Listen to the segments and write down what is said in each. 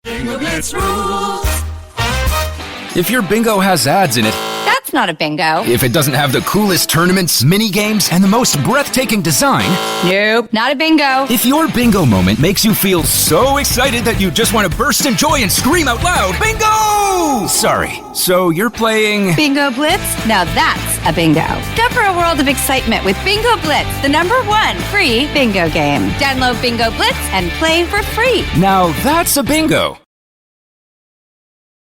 Bingo Blitz rules. If your bingo has ads in it, That's not a bingo. if it doesn't have the coolest tournaments, mini games, and the most breathtaking design, Nope, not a bingo. if your bingo moment makes you feel so excited that you just want to burst in joy and scream out loud, bingo! Sorry, so you're playing... Bingo Blitz? Now that's a bingo. Discover a world of excitement with Bingo Blitz, the #1 free bingo game. Download Bingo Blitz and play for free. Now that's a bingo.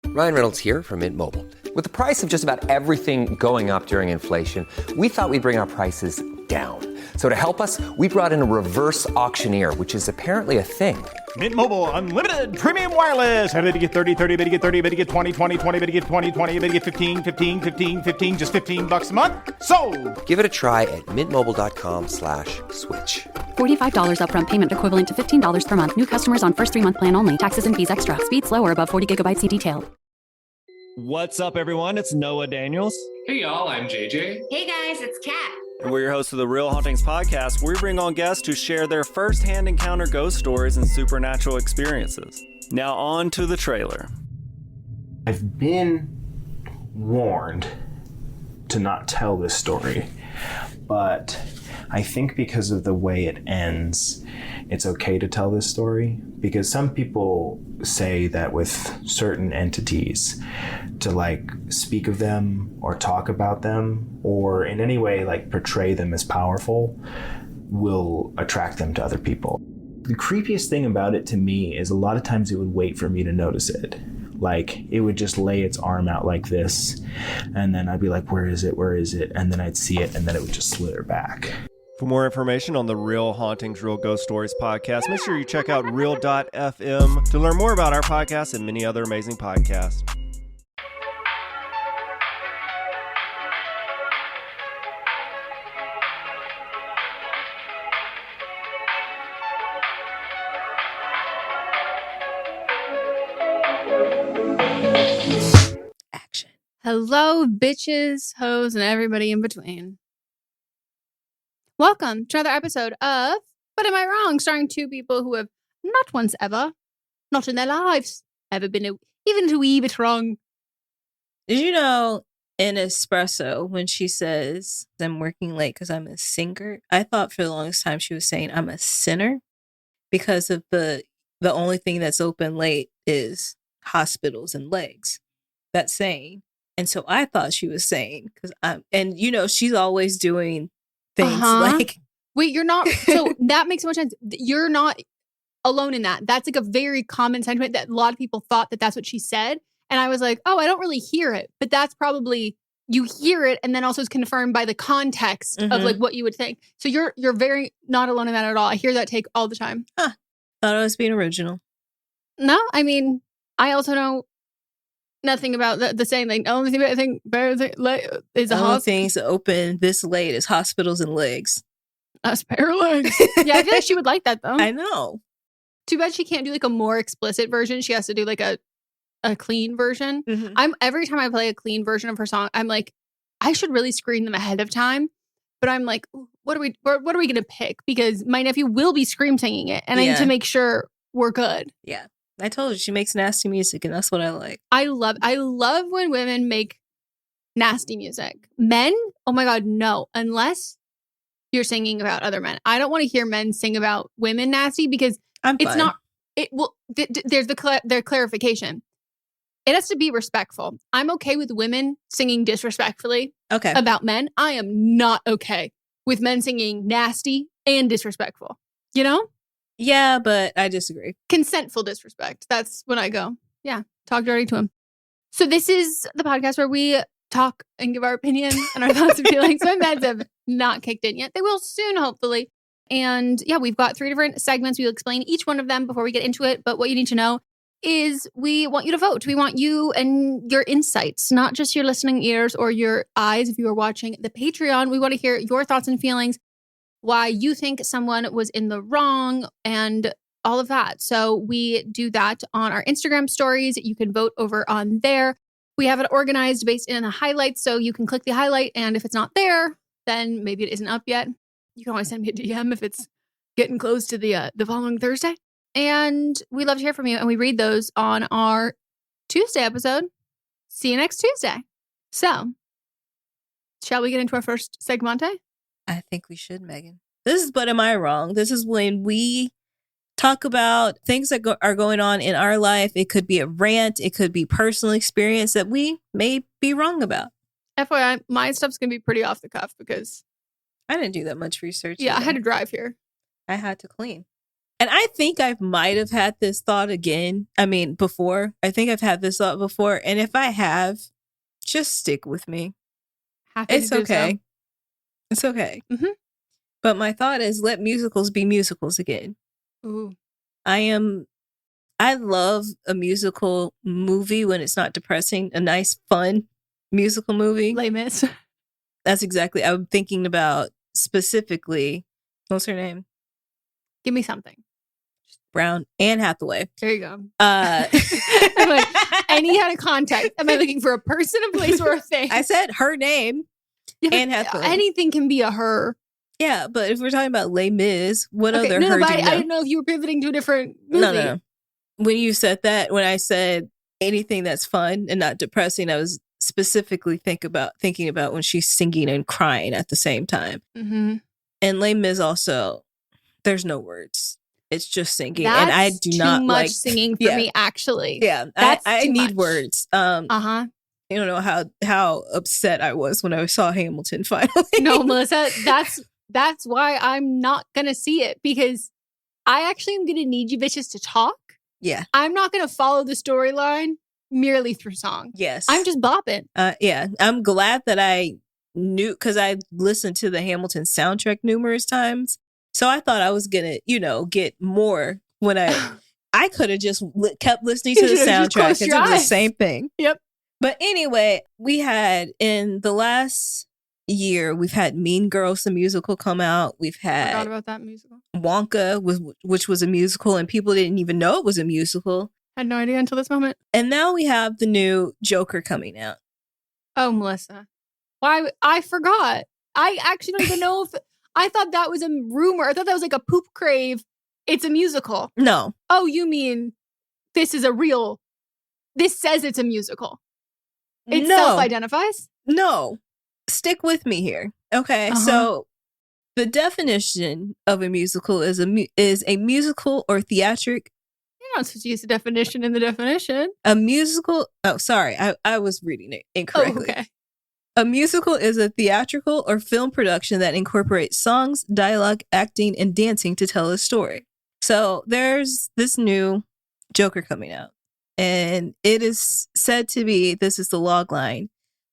Ryan Reynolds here from Mint Mobile. With the price of just about everything going up during inflation, we thought we'd bring our prices down. So to help us, we brought in a reverse auctioneer, which is apparently a thing. Mint Mobile Unlimited Premium Wireless. How to get 30, 30, bit to get 30, bit to get 20, 20, 20, bit to get 20, 20, bit to get 15, 15, 15, 15, just $15 a month? Sold! Give it a try at mintmobile.com/switch. $45 upfront payment equivalent to $15 per month. New customers on first 3-month plan only. Taxes and fees extra. Speed slower above 40 gigabytes. See detail. What's up, everyone? It's Noah Daniels. Hey y'all, I'm JJ. Hey guys, it's Kat. And we're your hosts of the Real Hauntings podcast, where we bring on guests who share their first-hand encounter ghost stories and supernatural experiences. Now on to the trailer. I've been warned to not tell this story, but I think because of the way it ends, it's okay to tell this story, because some people say that with certain entities, to like speak of them or talk about them or in any way like portray them as powerful will attract them to other people. The creepiest thing about it to me is a lot of times it would wait for me to notice it. Like it would just lay its arm out like this, and then I'd be like, where is it? Where is it? And then I'd see it, and then it would just slither back. For more information on the Real Hauntings, Real Ghost Stories podcast, make sure you check out real.fm to learn more about our podcast and many other amazing podcasts. Action. Hello, bitches, hoes, and everybody in between. Welcome to another episode of But Am I Wrong? Starring two people who have not once ever, not in their lives, ever been even a wee bit wrong. Did you know in Espresso, when she says, I'm working late because I'm a singer, I thought for the longest time she was saying I'm a sinner because of the only thing that's open late is hospitals and legs. That's saying. And so I thought she was saying, because and you know, she's always doing things like. Wait, you're not. So that makes so much sense. You're not alone in that. That's like a very common sentiment that a lot of people thought that that's what she said. And I was like, oh, I don't really hear it. But that's probably, you hear it and then also it's confirmed by the context of like what you would think. So you're very not alone in that at all. I hear that take all the time. Thought I was being original. No, I mean, I also know nothing about the same thing. The only thing I think is the only things open this late is hospitals and legs. Us paralyzed. Yeah, I feel like she would like that though. I know. Too bad she can't do like a more explicit version. She has to do like a clean version. Every time I play a clean version of her song, I'm like, I should really screen them ahead of time. But I'm like, what are we gonna pick? Because my nephew will be scream singing it, and I need to make sure we're good. Yeah. I told you she makes nasty music, and that's what I like. I love when women make nasty music. Men, oh my God, no. Unless you're singing about other men. I don't want to hear men sing about women nasty because it's not. It will. There's their clarification. It has to be respectful. I'm okay with women singing disrespectfully about men. I am not okay with men singing nasty and disrespectful. You know? Yeah, but I disagree. Consentful disrespect. That's when I go, yeah, talk dirty to him. So this is the podcast where we talk and give our opinion and our thoughts and feelings. My meds have not kicked in yet. They will soon, hopefully. And yeah, we've got 3 different segments. We'll explain each one of them before we get into it. But what you need to know is we want you to vote. We want you and your insights, not just your listening ears or your eyes if you are watching the Patreon. We want to hear your thoughts and feelings, why you think someone was in the wrong and all of that. So we do that on our Instagram stories. You can vote over on there. We have it organized based in the highlights. So you can click the highlight. And if it's not there, then maybe it isn't up yet. You can always send me a DM if it's getting close to the following Thursday. And we love to hear from you. And we read those on our Tuesday episode. See you next Tuesday. So, shall we get into our first segmente? I think we should, Megan. This is But Am I Wrong? This is when we talk about things that are going on in our life. It could be a rant. It could be personal experience that we may be wrong about. FYI, my stuff's going to be pretty off the cuff because I didn't do that much research. Yeah, I had to drive here. I had to clean. And I think I might have had this thought again. I mean, before. I think I've had this thought before. And if I have, just stick with me. It's okay. So. It's okay. Mm-hmm. But my thought is let musicals be musicals again. Ooh. I love a musical movie when it's not depressing. A nice, fun musical movie. Les Mis. That's exactly. I'm thinking about specifically. What's her name? Give me something. Brown. Anne Hathaway. There you go. I'm like, any kind of context. Am I looking for a person, a place, or a thing? I said her name. Yeah, Anne Hathaway. Anything can be a her. Yeah, but if we're talking about Les Mis, what other no, her but do you know? I didn't know if you were pivoting to a different movie. No. When you said that, when I said anything that's fun and not depressing, I was specifically thinking about when she's singing and crying at the same time. Mm-hmm. And Les Mis also, there's no words. It's just singing. That's and I do not too much like singing for me, actually. Yeah, I need words. Uh-huh. You don't know how upset I was when I saw Hamilton finally. No, Melissa, that's why I'm not gonna see it, because I actually am gonna need you bitches to talk. Yeah. I'm not gonna follow the storyline merely through song. Yes. I'm just bopping. Yeah. I'm glad that I knew, because I listened to the Hamilton soundtrack numerous times. So I thought I was gonna, get more when I could have just kept listening to the soundtrack. It's the same thing. Yep. But anyway, we had in the last year, we've had Mean Girls, the musical, come out. We've had forgot about that musical. Wonka, which was a musical, and people didn't even know it was a musical. Had no idea until this moment. And now we have the new Joker coming out. Oh, Melissa. Why? I forgot. I actually don't even know if I thought that was a rumor. I thought that was like a poop crave. It's a musical. No. Oh, you mean this says it's a musical. It self-identifies? No. Stick with me here. Okay. Uh-huh. So the definition of a musical is a musical or theatric. You're not supposed to use the definition in the definition. A musical. Oh, sorry. I was reading it incorrectly. Oh, okay. A musical is a theatrical or film production that incorporates songs, dialogue, acting, and dancing to tell a story. So there's this new Joker coming out. And it is said to be, this is the log line,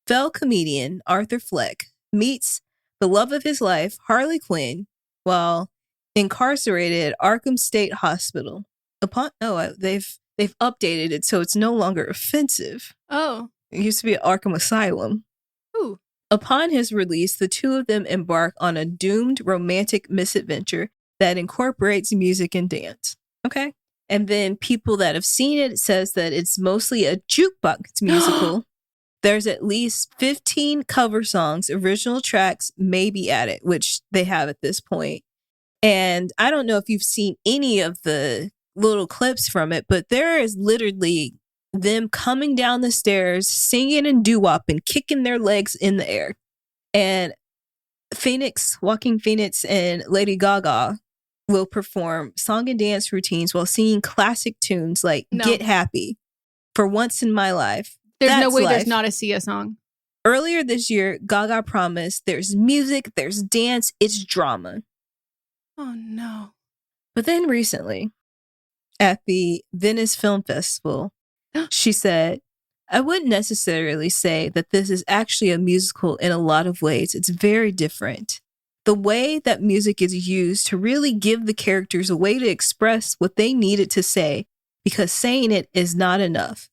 fellow comedian Arthur Fleck meets the love of his life, Harley Quinn, while incarcerated at Arkham State Hospital. They've updated it so it's no longer offensive. Oh. It used to be at Arkham Asylum. Ooh. Upon his release, the two of them embark on a doomed romantic misadventure that incorporates music and dance. Okay? And then people that have seen it says that it's mostly a jukebox musical. There's at least 15 cover songs, original tracks may be added, which they have at this point. And I don't know if you've seen any of the little clips from it, but there is literally them coming down the stairs, singing and doo-wopping, kicking their legs in the air. And Joaquin Phoenix and Lady Gaga will perform song and dance routines while singing classic tunes like Get Happy, For Once in My Life. There's no way there's not a Sia song. Earlier this year, Gaga promised there's music, there's dance, it's drama. Oh, no. But then recently, at the Venice Film Festival, she said, I wouldn't necessarily say that this is actually a musical in a lot of ways. It's very different. The way that music is used to really give the characters a way to express what they needed to say, because saying it is not enough.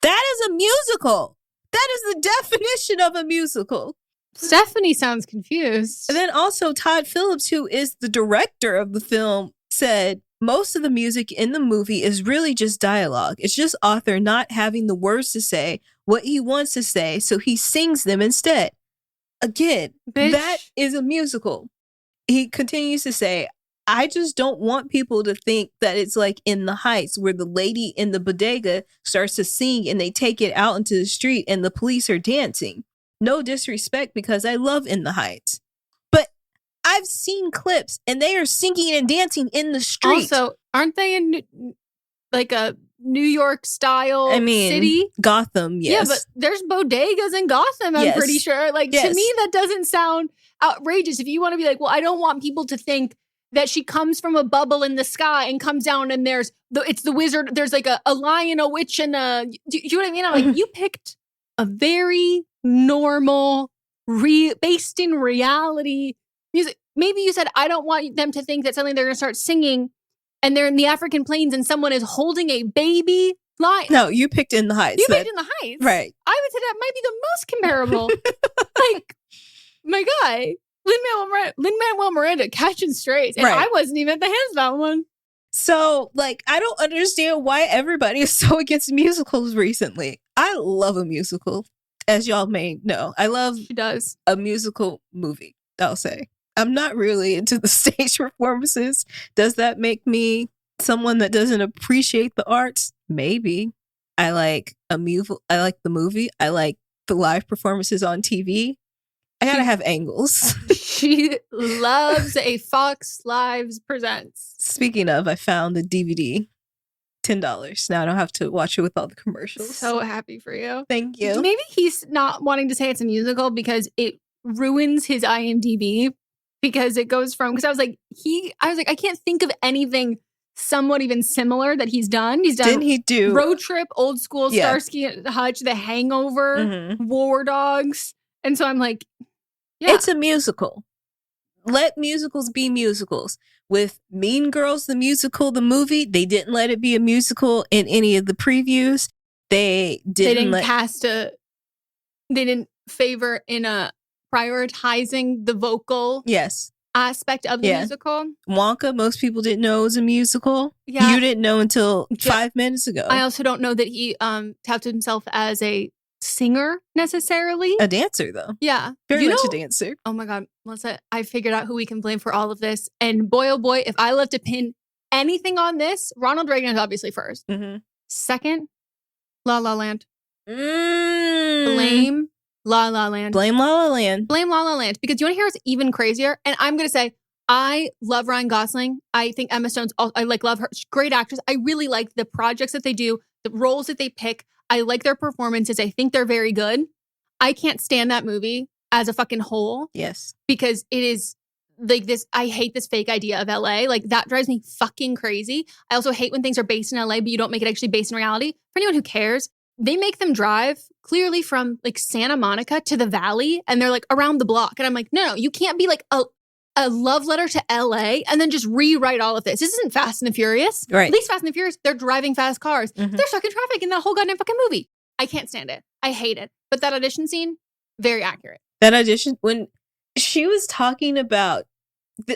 That is a musical. That is the definition of a musical. Stephanie sounds confused. And then also Todd Phillips, who is the director of the film, said most of the music in the movie is really just dialogue. It's just author not having the words to say what he wants to say, so he sings them instead. Again, Bitch. That is a musical. He continues to say, I just don't want people to think that it's like In the Heights where the lady in the bodega starts to sing and they take it out into the street and the police are dancing. No disrespect, because I love In the Heights. But I've seen clips and they are singing and dancing in the street. Also, aren't they in like a New York style city? Gotham, yes. Yeah, but there's bodegas in Gotham, I'm pretty sure. Like, to me, that doesn't sound outrageous. If you want to be like, well, I don't want people to think that she comes from a bubble in the sky and comes down and it's the wizard. There's like a lion, a witch, and do you know what I mean? I'm like, you picked a very normal, based in reality music. Maybe you said, I don't want them to think that suddenly they're going to start singing and they're in the African plains and someone is holding a baby lion. No, you picked In the Heights. You picked In the Heights. Right. I would say that might be the most comparable. Like, my guy, Lin-Manuel Miranda catching strays. And I wasn't even at the hands of that one. So, like, I don't understand why everybody is so against musicals recently. I love a musical, as y'all may know. I love a musical movie, I'll say. I'm not really into the stage performances. Does that make me someone that doesn't appreciate the arts? Maybe. I like the movie. I like the live performances on TV. I gotta have angles. She loves a Fox Lives Presents. Speaking of, I found the DVD. $10. Now I don't have to watch it with all the commercials. So happy for you. Thank you. Maybe he's not wanting to say it's a musical because it ruins his IMDb. Because it goes from, because I was like, I can't think of anything somewhat even similar that he's done. He's done. Didn't he do Road Trip, Old School, Starsky and Hutch, The Hangover, War Dogs. And so I'm like, yeah. It's a musical. Let musicals be musicals. With Mean Girls, the musical, the movie, they didn't let it be a musical in any of the previews. They didn't favor in prioritizing the vocal aspect of the musical. Wonka, most people didn't know it was a musical. Yeah. You didn't know until 5 minutes ago. I also don't know that he touted himself as a singer necessarily. A dancer, though. Yeah. Very much a dancer. Oh my God, Melissa, I figured out who we can blame for all of this. And boy, oh boy, if I love to pin anything on this, Ronald Reagan is obviously first. Second, La La Land. Blame La La Land. Blame La La Land. Blame La La Land. Because you want to hear what's even crazier? And I'm going to say, I love Ryan Gosling. I think Emma Stone's, I love her. She's a great actress. I really like the projects that they do, the roles that they pick. I like their performances. I think they're very good. I can't stand that movie as a fucking whole. Yes. Because it is like this, I hate this fake idea of LA. Like that drives me fucking crazy. I also hate when things are based in LA, but you don't make it actually based in reality. For anyone who cares, they make them drive clearly from like Santa Monica to the Valley and they're like around the block. And I'm like, no, you can't be like a love letter to LA and then just rewrite all of this. This isn't Fast and the Furious. Right. At least Fast and the Furious, they're driving fast cars. They're stuck in traffic in that whole goddamn fucking movie. I can't stand it. I hate it. But that audition scene, very accurate. That audition, when she was talking about,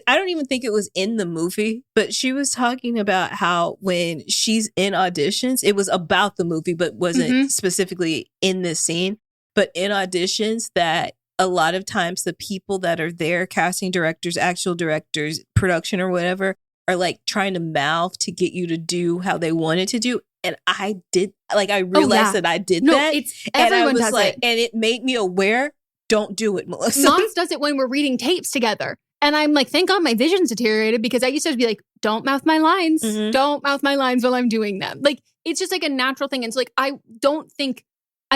I don't even think it was in the movie, but she was talking about how when she's in auditions, it was about the movie, but wasn't specifically in this scene. But in auditions, that a lot of times the people that are there, casting directors, actual directors, production or whatever, are like trying to mouth to get you to do how they wanted to do. And I did, like, I realized that I did that. Everyone does it. And it made me aware, don't do it, Melissa. Mons does it when we're reading tapes together. And I'm like, thank God my vision's deteriorated because I used to be like, don't mouth my lines. Don't mouth my lines while I'm doing them. Like, it's just like a natural thing. And so like, I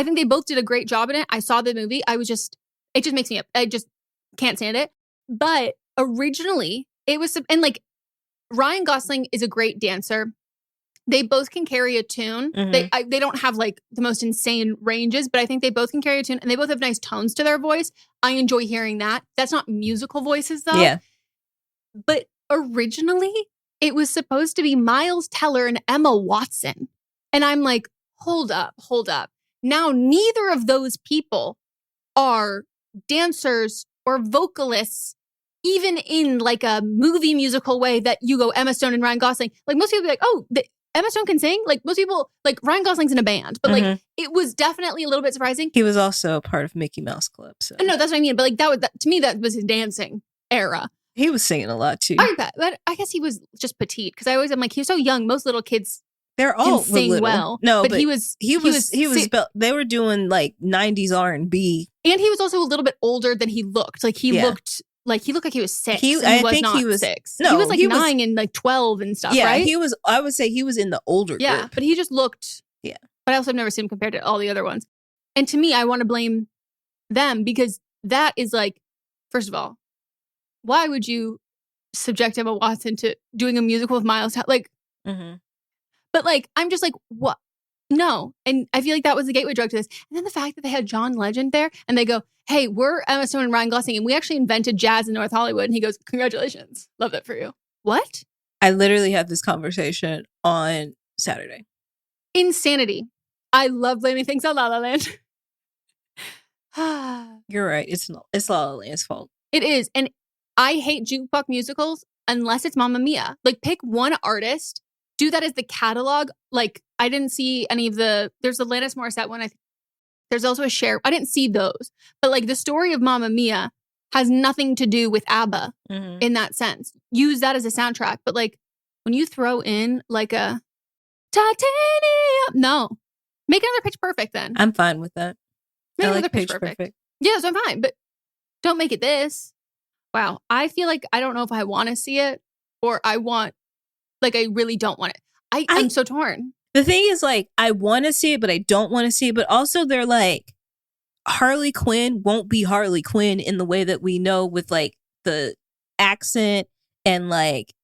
think they both did a great job in it. I saw the movie. It just makes me up. I just can't stand it. But originally it was, and like Ryan Gosling is a great dancer. They both can carry a tune. They don't have like the most insane ranges, but I think they both can carry a tune and they both have nice tones to their voice. I enjoy hearing that. That's not musical voices though. Yeah. But originally it was supposed to be Miles Teller and Emma Watson. And I'm like, hold up. Now neither of those people are dancers or vocalists, even in like a movie musical way that you go Emma Stone and Ryan Gosling. Like most people be like, oh, Emma Stone can sing. Like most people, like Ryan Gosling's in a band, but like it was definitely a little bit surprising. He was also a part of Mickey Mouse Club. So. No, that's what I mean. But like that to me, that was his dancing era. He was singing a lot too. I bet, but I guess he was just petite because I'm like, he's so young. Most little kids they're all can sing little. well. No, but he was they were doing like 90s R&B. And he was also a little bit older than he looked. Like he looked like he was 6. I think he was 6. No, he was like 9 and like 12 and stuff. Yeah, right? he was. I would say he was in the older group. But he just looked. Yeah, but I also have never seen him compared to all the other ones. And to me, I want to blame them because that is like, first of all, why would you subject Emma Watson to doing a musical with Miles? Like, but like, I'm just like, what? No. And I feel like that was the gateway drug to this. And then the fact that they had John Legend there and they go, hey, we're Emma Stone and Ryan Gosling and we actually invented jazz in North Hollywood. And he goes, congratulations. Love that for you. What? I literally had this conversation on Saturday. Insanity. I love blaming things on La La Land. You're right. It's La La Land's fault. It is. And I hate jukebox musicals unless it's Mamma Mia. Like pick one artist, do that as the catalog. Like I didn't see any of there's the Alanis Morissette one. There's also a Cher. I didn't see those. But like the story of Mamma Mia has nothing to do with ABBA in that sense. Use that as a soundtrack. But like when you throw in like a Titanium, no. Make another Pitch Perfect then. I'm fine with that. Make another Pitch Perfect. Yeah, so I'm fine. But don't make it this. Wow. I feel like I don't know if I want to see it or I really don't want it. I'm so torn. The thing is like, I want to see it, but I don't want to see it. But also they're like, Harley Quinn won't be Harley Quinn in the way that we know with like the accent and like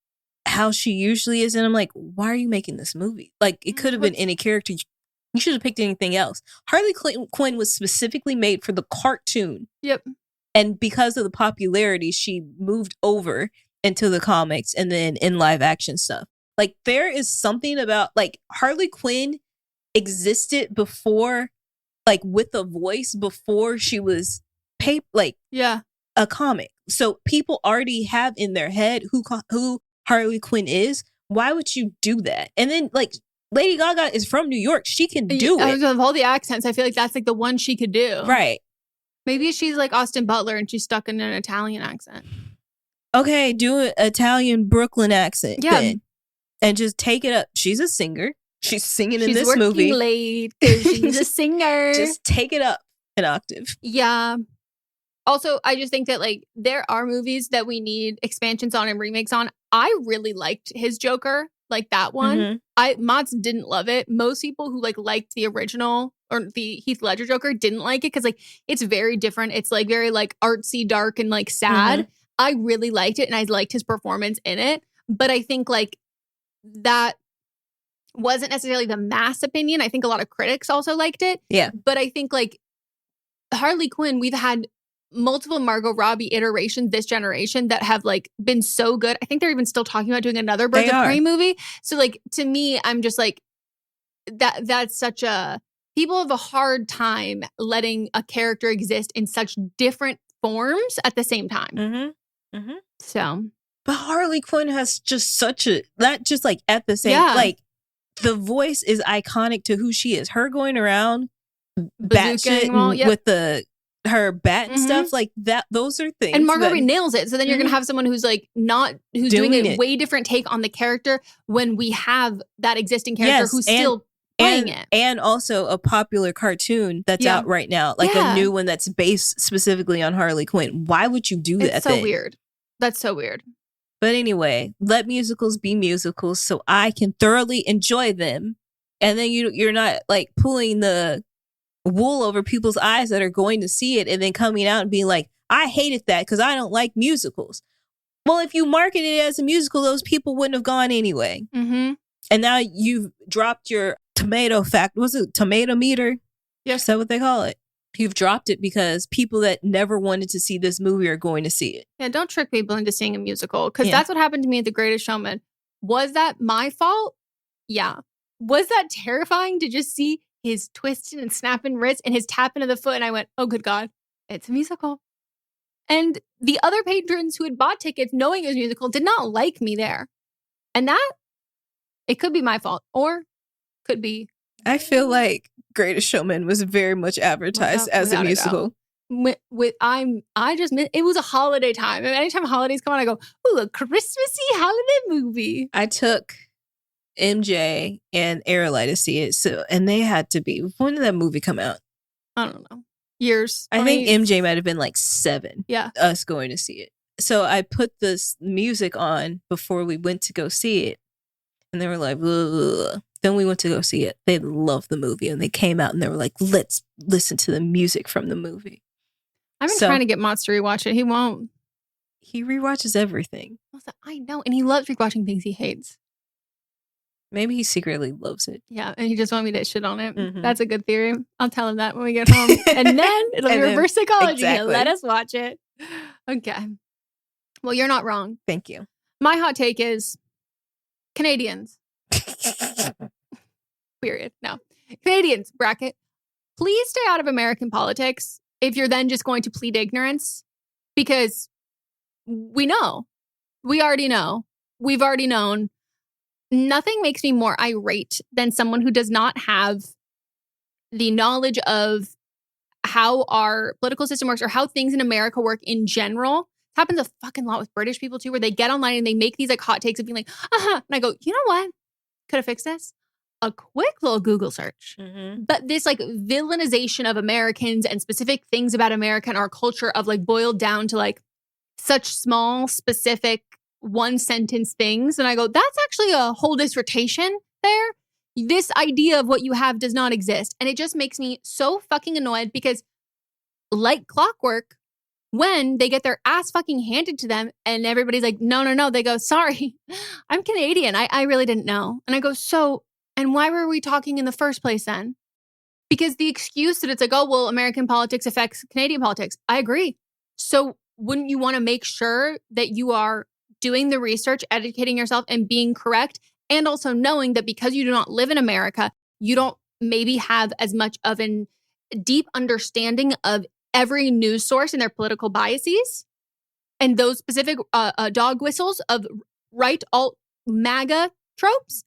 how she usually is. And I'm like, why are you making this movie? Like it could have been any character. You should have picked anything else. Harley Quinn was specifically made for the cartoon. Yep. And because of the popularity, she moved over into the comics and then in live action stuff. Like there is something about like Harley Quinn existed before, like with a voice before she was a comic. So people already have in their head who Harley Quinn is. Why would you do that? And then like Lady Gaga is from New York. She can do it. Of all the accents, I feel like that's like the one she could do. Right. Maybe she's like Austin Butler and she's stuck in an Italian accent. Okay, do an Italian Brooklyn accent. Yeah. Then, and just take it up. She's a singer. She's singing in this movie. She's working late because she's a singer. Just take it up an octave. Yeah. Also, I just think that like there are movies that we need expansions on and remakes on. I really liked his Joker, like that one. Mods didn't love it. Most people who like liked the original or the Heath Ledger Joker didn't like it because like it's very different. It's like very like artsy, dark, and like sad. I really liked it and I liked his performance in it. But I think like that wasn't necessarily the mass opinion. I think a lot of critics also liked it. Yeah. But I think like Harley Quinn, we've had multiple Margot Robbie iterations this generation that have like been so good. I think they're even still talking about doing another Birds of Prey movie. So like to me, I'm just like that's such a people have a hard time letting a character exist in such different forms at the same time. So, but Harley Quinn has just such a that just like at the same like the voice is iconic to who she is. Her going around batshit with her bat and stuff like that. Those are things. And Margot Robbie nails it. So then you're going to have someone who's like who's doing a way different take on the character when we have that existing character who's still playing it. And also a popular cartoon that's out right now. Like a new one that's based specifically on Harley Quinn. Why would you do that? It's so weird. That's so weird. But anyway, let musicals be musicals so I can thoroughly enjoy them. And then you're not like pulling the wool over people's eyes that are going to see it and then coming out and being like, I hated that because I don't like musicals. Well, if you marketed it as a musical, those people wouldn't have gone anyway. And now you've dropped your tomato was it tomato meter? Yes. Is that what they call it? You've dropped it because people that never wanted to see this movie are going to see it. Yeah, don't trick people into seeing a musical because that's what happened to me at The Greatest Showman. Was that my fault? Yeah. Was that terrifying to just see his twisting and snapping wrists and his tapping of the foot? And I went, oh, good God, it's a musical. And the other patrons who had bought tickets knowing it was a musical did not like me there. And that, it could be my fault or could be. I feel like Greatest Showman was very much advertised as a musical. it was a holiday time. And anytime holidays come on, I go, ooh, a Christmassy holiday movie. I took MJ and Airlight to see it. And they had to be, when did that movie come out? I don't know. Years. I think MJ might have been like 7. Yeah. Us going to see it. So I put this music on before we went to go see it. And they were like, ugh. Then we went to go see it. They loved the movie. And they came out and they were like, let's listen to the music from the movie. I've been trying to get Mott's to rewatch it. He won't. He rewatches everything. I know. And he loves rewatching things he hates. Maybe he secretly loves it. Yeah. And he just wants me to shit on it. Mm-hmm. That's a good theory. I'll tell him that when we get home. And then it'll be reverse psychology. Exactly. He'll let us watch it. Okay. Well, you're not wrong. Thank you. My hot take is Canadians. Period. No. Canadians, bracket. Please stay out of American politics if you're then just going to plead ignorance. Because we know. We already know. We've already known. Nothing makes me more irate than someone who does not have the knowledge of how our political system works or how things in America work in general. It happens a fucking lot with British people too, where they get online and they make these like hot takes of being like, and I go, you know what? Could have fixed this. A quick little Google search. Mm-hmm. But this like villainization of Americans and specific things about America and our culture of like boiled down to like such small, specific, one sentence things. And I go, that's actually a whole dissertation there. This idea of what you have does not exist. And it just makes me so fucking annoyed because like clockwork, when they get their ass fucking handed to them and everybody's like, no, they go, sorry, I'm Canadian. I really didn't know. And I go, so, and why were we talking in the first place then? Because the excuse that it's like, oh, well, American politics affects Canadian politics. I agree. So wouldn't you want to make sure that you are doing the research, educating yourself and being correct? And also knowing that because you do not live in America, you don't maybe have as much of a deep understanding of every news source and their political biases and those specific dog whistles of right, alt, MAGA tropes.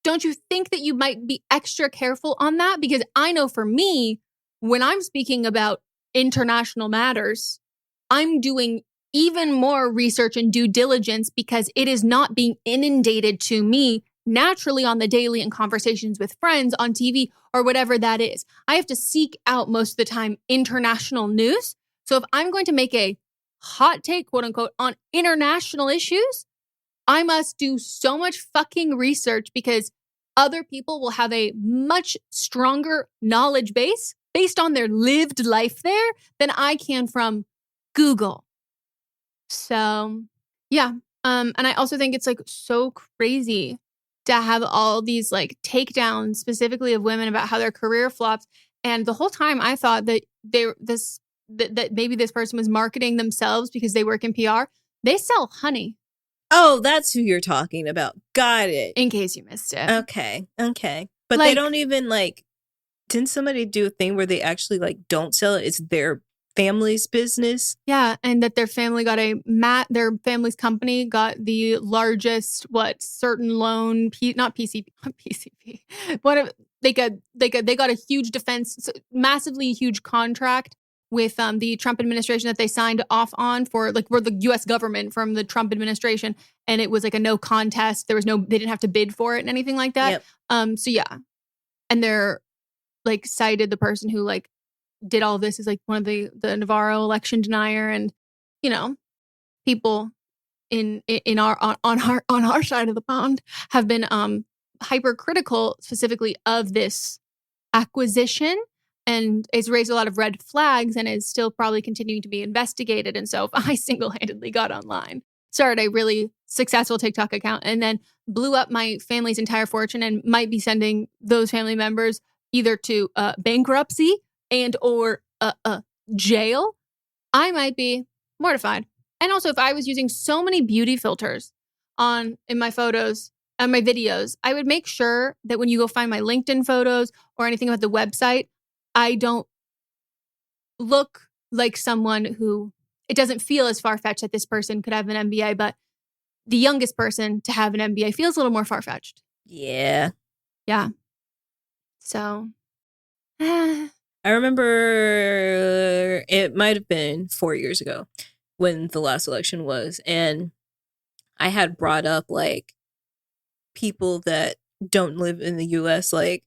Don't you think that you might be extra careful on that? Because I know for me, when I'm speaking about international matters, I'm doing even more research and due diligence because it is not being inundated to me naturally on the daily in conversations with friends on TV or whatever that is. I have to seek out most of the time international news. So if I'm going to make a hot take, quote unquote, on international issues, I must do so much fucking research because other people will have a much stronger knowledge base based on their lived life there than I can from Google. So, yeah. And I also think it's like so crazy to have all these like takedowns specifically of women about how their career flops. And the whole time I thought that that maybe this person was marketing themselves because they work in PR. They sell honey. Oh, that's who you're talking about. Got it. In case you missed it. Okay. But Like- they don't even like, didn't somebody do a thing where they actually like don't sell it? It's their family's business. Yeah, and that their family got their family's company got the largest certain loan, not PCP. They got a huge defense, massively huge contract with the Trump administration that they signed off on for the U.S. government from the Trump administration, and it was like a no contest. They didn't have to bid for it and anything like that. Yep. So yeah, and they're like cited the person who like did all of this as like one of the Navarro election denier, and you know, people in our on our side of the pond have been hypercritical specifically of this acquisition, and it's raised a lot of red flags and is still probably continuing to be investigated. And so if I single-handedly got online, started a really successful TikTok account, and then blew up my family's entire fortune and might be sending those family members either to bankruptcy and or jail, I might be mortified. And also, if I was using so many beauty filters in my photos and my videos, I would make sure that when you go find my LinkedIn photos or anything about the website, I don't look like someone who, it doesn't feel as far-fetched that this person could have an MBA, but the youngest person to have an MBA feels a little more far-fetched. Yeah. Yeah. So... I I remember it might have been 4 years ago when the last election was. And I had brought up like people that don't live in the US, like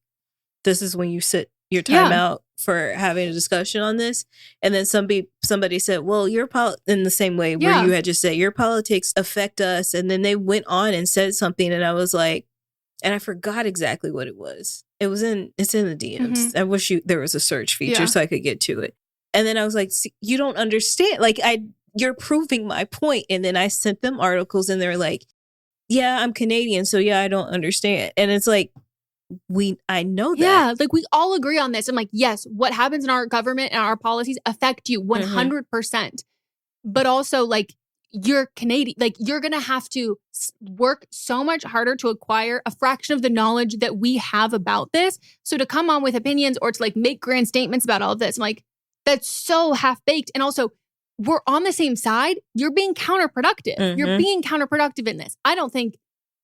this is when you sit your time out for having a discussion on this. And then somebody said, well, in the same way where you had just said your politics affect us. And then they went on and said something, and I was like, and I forgot exactly what it was. It's in the DMs. Mm-hmm. I wish there was a search feature so I could get to it. And then I was like, see, you don't understand. Like you're proving my point. And then I sent them articles, and they're like, yeah, I'm Canadian, so yeah, I don't understand. And it's like, I know that. Yeah, like we all agree on this. I'm like, yes, what happens in our government and our policies affect you 100%. But also, like, you're Canadian. Like, you're going to have to work so much harder to acquire a fraction of the knowledge that we have about this. So to come on with opinions or to like make grand statements about all of this, I'm like, that's so half-baked. And also, we're on the same side. You're being counterproductive. You're being counterproductive in this. I don't think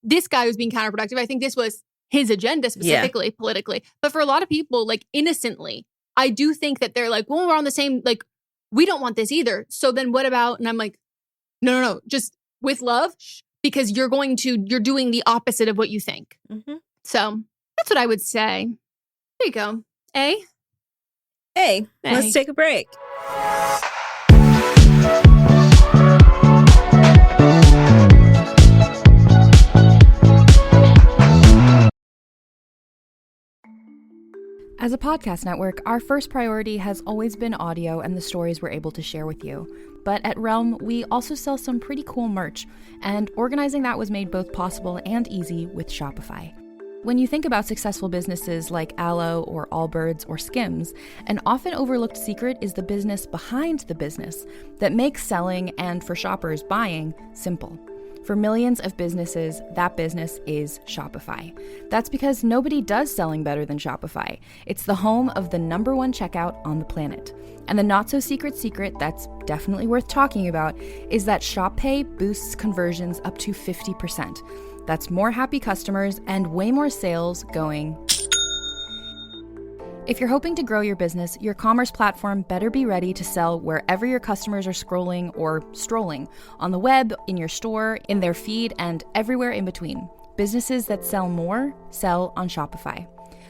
this guy was being counterproductive. I think this was his agenda specifically, politically. But for a lot of people, like innocently, I do think that they're like, well, we're on the same, like, we don't want this either. So then what about, and I'm like, no, just with love, because you're doing the opposite of what you think. So that's what I would say. There you go. Hey, let's take a break. As a podcast network, our first priority has always been audio and the stories we're able to share with you. But at Realm, we also sell some pretty cool merch, and organizing that was made both possible and easy with Shopify. When you think about successful businesses like Aloe or Allbirds or Skims, an often overlooked secret is the business behind the business that makes selling and, for shoppers, buying simple. For millions of businesses, that business is Shopify. That's because nobody does selling better than Shopify. It's the home of the #1 checkout on the planet. And the not-so-secret secret that's definitely worth talking about is that ShopPay boosts conversions up to 50%. That's more happy customers and way more sales going. If you're hoping to grow your business, your commerce platform better be ready to sell wherever your customers are scrolling or strolling, on the web, in your store, in their feed, and everywhere in between. Businesses that sell more, sell on Shopify.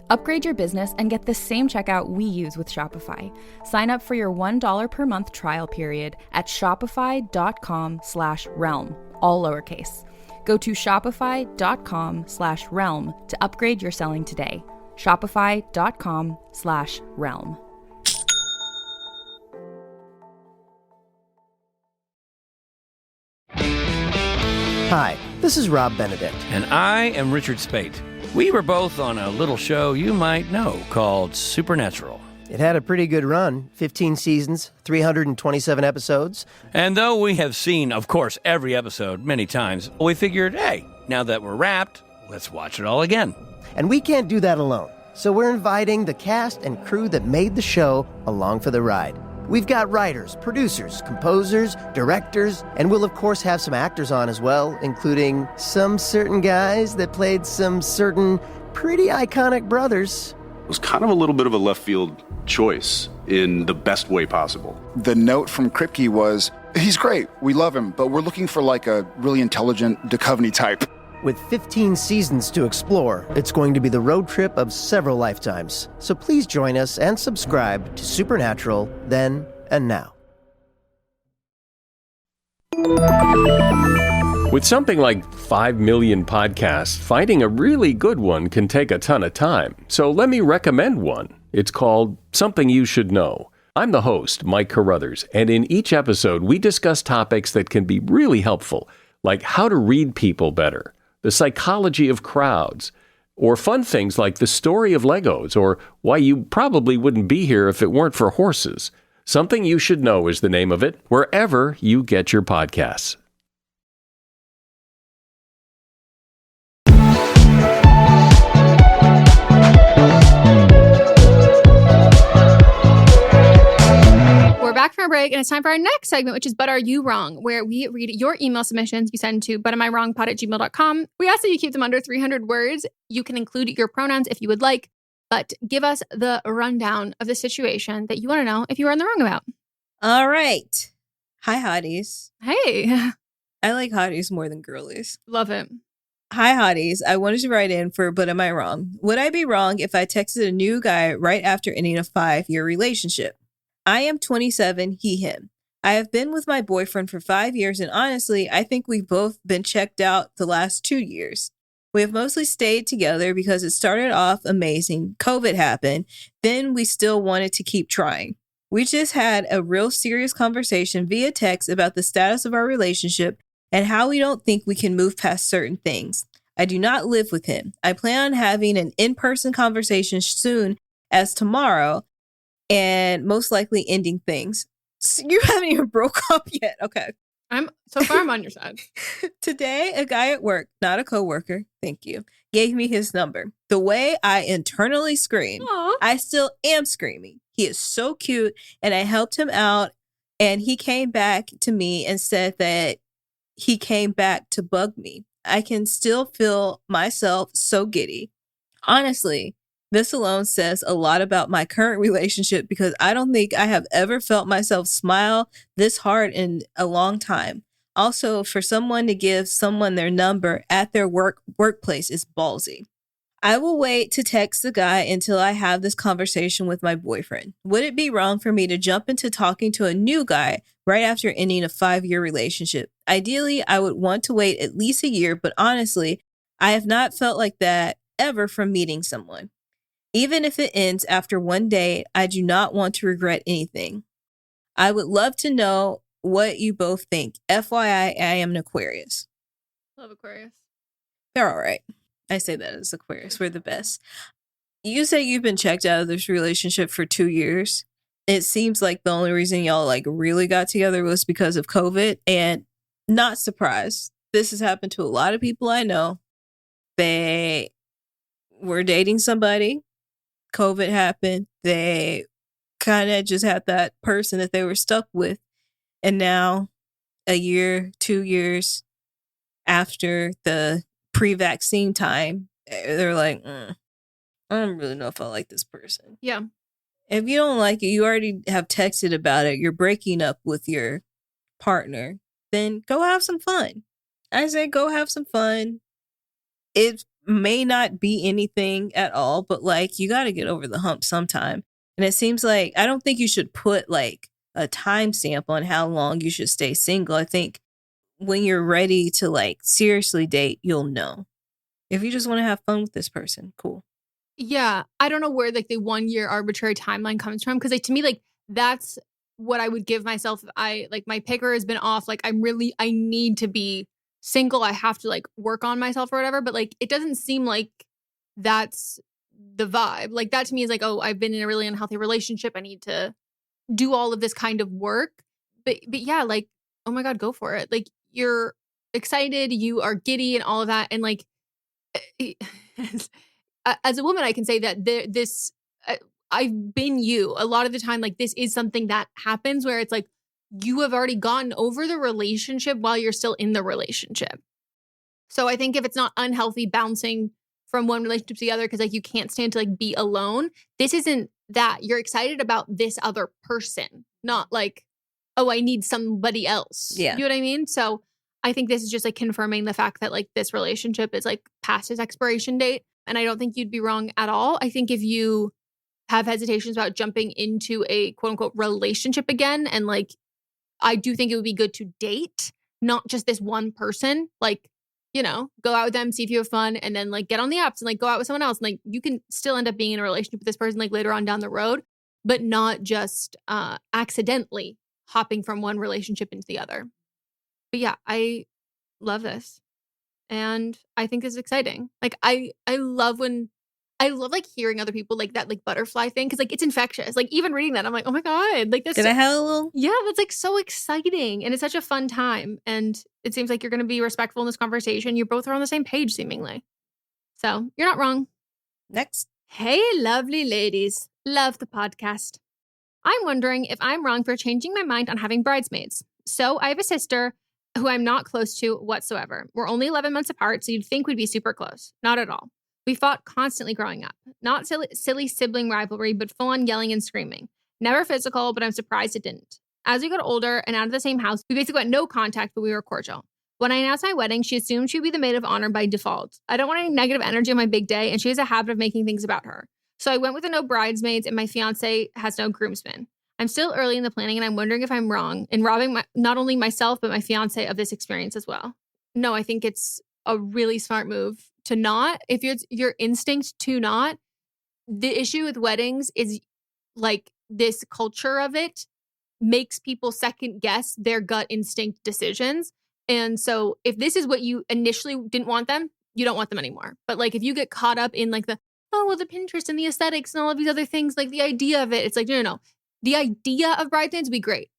Upgrade your business and get the same checkout we use with Shopify. Sign up for your $1 per month trial period at shopify.com/realm, all lowercase. Go to shopify.com/realm to upgrade your selling today. Shopify.com/realm. Hi, this is Rob Benedict. And I am Richard Spate. We were both on a little show you might know called Supernatural. It had a pretty good run, 15 seasons, 327 episodes. And though we have seen, of course, every episode many times, we figured, hey, now that we're wrapped, let's watch it all again. And we can't do that alone, so we're inviting the cast and crew that made the show along for the ride. We've got writers, producers, composers, directors, and we'll of course have some actors on as well, including some certain guys that played some certain pretty iconic brothers. It was kind of a little bit of a left field choice in the best way possible. The note from Kripke was, he's great, we love him, but we're looking for like a really intelligent Duchovny type. With 15 seasons to explore, it's going to be the road trip of several lifetimes. So please join us and subscribe to Supernatural then and now. With something like 5 million podcasts, finding a really good one can take a ton of time. So let me recommend one. It's called Something You Should Know. I'm the host, Mike Carruthers, and in each episode we discuss topics that can be really helpful, like how to read people better, the psychology of crowds, or fun things like the story of Legos, or why you probably wouldn't be here if it weren't for horses. Something You Should Know is the name of it, wherever you get your podcasts. We're back from a break, and it's time for our next segment, which is But Are You Wrong?, where we read your email submissions you send to butamiwrongpod@gmail.com. We ask that you keep them under 300 words. You can include your pronouns if you would like. But give us the rundown of the situation that you want to know if you were in the wrong about. All right. Hi, hotties. Hey. I like hotties more than girlies. Love it. Hi, hotties. I wanted to write in for But Am I Wrong? Would I be wrong if I texted a new guy right after ending a 5-year relationship? I am 27, he, him. I have been with my boyfriend for 5 years, and honestly, I think we've both been checked out the last 2 years. We have mostly stayed together because it started off amazing. COVID happened. Then we still wanted to keep trying. We just had a real serious conversation via text about the status of our relationship and how we don't think we can move past certain things. I do not live with him. I plan on having an in-person conversation soon as tomorrow and most likely ending things. So you haven't even broke up yet. Okay. I'm on your side. Today, a guy at work, not a coworker, thank you, gave me his number. The way I internally screamed, I still am screaming. He is so cute, and I helped him out, and he came back to me and said that he came back to bug me. I can still feel myself so giddy. Honestly, this alone says a lot about my current relationship because I don't think I have ever felt myself smile this hard in a long time. Also, for someone to give someone their number at their workplace is ballsy. I will wait to text the guy until I have this conversation with my boyfriend. Would it be wrong for me to jump into talking to a new guy right after ending a 5-year relationship? Ideally, I would want to wait at least a year, but honestly, I have not felt like that ever from meeting someone. Even if it ends after one day, I do not want to regret anything. I would love to know what you both think. FYI, I am an Aquarius. Love Aquarius. They're all right. I say that as Aquarius. We're the best. You say you've been checked out of this relationship for 2 years. It seems like the only reason y'all really got together was because of COVID, and not surprised. This has happened to a lot of people I know. They were dating somebody. COVID happened. They kind of just had that person that they were stuck with. And now, a year, 2 years after the pre-vaccine time, they're like, I don't really know if I like this person. Yeah. If you don't like it, you already have texted about it, you're breaking up with your partner, then go have some fun. I say go have some fun. It may not be anything at all, but you got to get over the hump sometime. And it seems like I don't think you should put a timestamp on how long you should stay single. I think when you're ready to seriously date, you'll know. If you just want to have fun with this person, cool. Yeah, I don't know where the 1 year arbitrary timeline comes from, because to me that's what I would give myself. I my picker has been off. I need to be single. I have to work on myself or whatever. But it doesn't seem like that's the vibe. That to me is oh, I've been in a really unhealthy relationship. I need to do all of this kind of work. But yeah, oh my God, go for it. You're excited, you are giddy and all of that. And as a woman, I can say that I've been you a lot of the time. This is something that happens where it's you have already gotten over the relationship while you're still in the relationship. So I think if it's not unhealthy bouncing from one relationship to the other because you can't stand to be alone, this isn't that. You're excited about this other person, not oh, I need somebody else. Yeah. You know what I mean? So I think this is just confirming the fact that this relationship is past its expiration date. And I don't think you'd be wrong at all. I think if you have hesitations about jumping into a quote unquote relationship again, and I do think it would be good to date, not just this one person, go out with them, see if you have fun, and then get on the apps and go out with someone else. And you can still end up being in a relationship with this person later on down the road, but not just accidentally hopping from one relationship into the other. But yeah, I love this. And I think this is exciting. I love hearing other people that butterfly thing, because it's infectious. Even reading that, I'm oh my God, this. Did I have a little? Yeah, that's so exciting, and it's such a fun time. And it seems like you're going to be respectful in this conversation. You both are on the same page, seemingly. So you're not wrong. Next. Hey, lovely ladies, love the podcast. I'm wondering if I'm wrong for changing my mind on having bridesmaids. So I have a sister who I'm not close to whatsoever. We're only 11 months apart, so you'd think we'd be super close. Not at all. We fought constantly growing up. Not silly sibling rivalry, but full-on yelling and screaming. Never physical, but I'm surprised it didn't. As we got older and out of the same house, we basically got no contact, but we were cordial. When I announced my wedding, she assumed she'd be the maid of honor by default. I don't want any negative energy on my big day, and she has a habit of making things about her. So I went with a no bridesmaids, and my fiance has no groomsmen. I'm still early in the planning, and I'm wondering if I'm wrong in robbing not only myself, but my fiance of this experience as well. No, I think it's a really smart move to not. If it's your instinct to not, the issue with weddings is like this culture of it makes people second guess their gut instinct decisions. And so if this is what you initially didn't want them, you don't want them anymore. But like if you get caught up in like the Pinterest and the aesthetics and all of these other things, like the idea of it, it's like, no. The idea of bridesmaids would be great.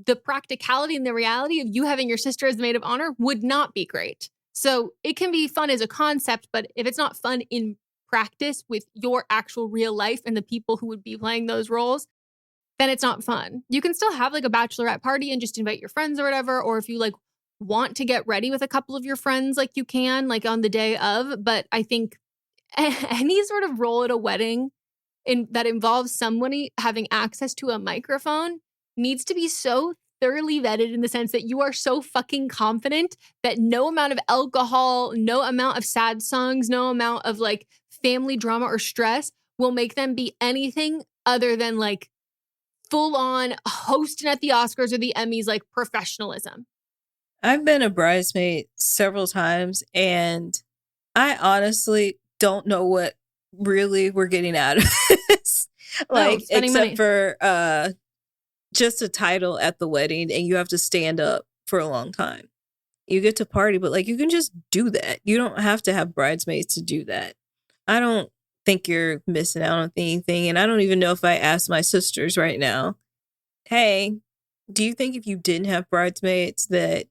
The practicality and the reality of you having your sister as the maid of honor would not be great. So it can be fun as a concept, but if it's not fun in practice with your actual real life and the people who would be playing those roles, then it's not fun. You can still have like a bachelorette party and just invite your friends or whatever. Or if you like want to get ready with a couple of your friends, like you can, like on the day of. But I think any sort of role at a wedding that involves somebody having access to a microphone needs to be so thoroughly vetted in the sense that you are so fucking confident that no amount of alcohol, no amount of sad songs, no amount of like family drama or stress will make them be anything other than like full on hosting at the Oscars or the Emmys, like professionalism. I've been a bridesmaid several times, and I honestly don't know what really we're getting out of this. Like, except money for just a title at the wedding, and you have to stand up for a long time. You get to party, but like you can just do that. You don't have to have bridesmaids to do that. I don't think you're missing out on anything, and I don't even know if I asked my sisters right now, hey, do you think if you didn't have bridesmaids that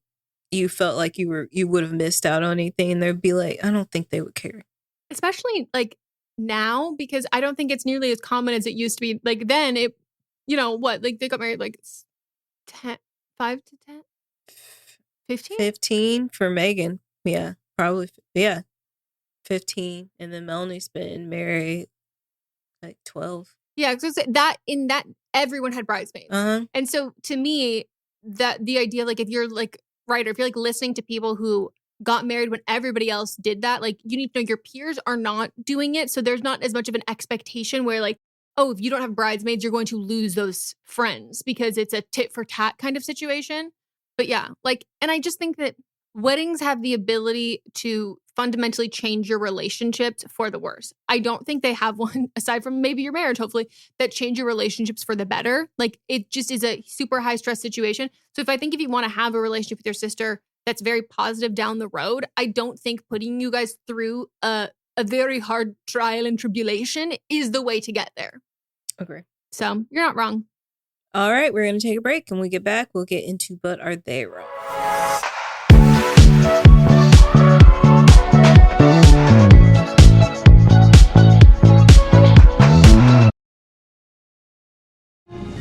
you felt like you would have missed out on anything? And they'd be like, I don't think they would care. Especially like now, because I don't think it's nearly as common as it used to be. Like then it, you know what, like they got married like 5 to 10, 15? 15 for Meghan. Yeah, probably. Yeah. 15. And then Melanie's been married like 12. Yeah, so that in that everyone had bridesmaids. Uh-huh. And so to me, that the idea, like if you're like writer, if you're like listening to people who got married when everybody else did that, like you need to know your peers are not doing it. So there's not as much of an expectation where like, oh, if you don't have bridesmaids, you're going to lose those friends because it's a tit for tat kind of situation. But yeah, like, and I just think that weddings have the ability to fundamentally change your relationships for the worse. I don't think they have one, aside from maybe your marriage, hopefully, that change your relationships for the better. Like it just is a super high stress situation. So if you want to have a relationship with your sister that's very positive down the road, I don't think putting you guys through a very hard trial and tribulation is the way to get there. Agree. So you're not wrong. All right, we're going to take a break. When we get back, we'll get into But Are They Wrong?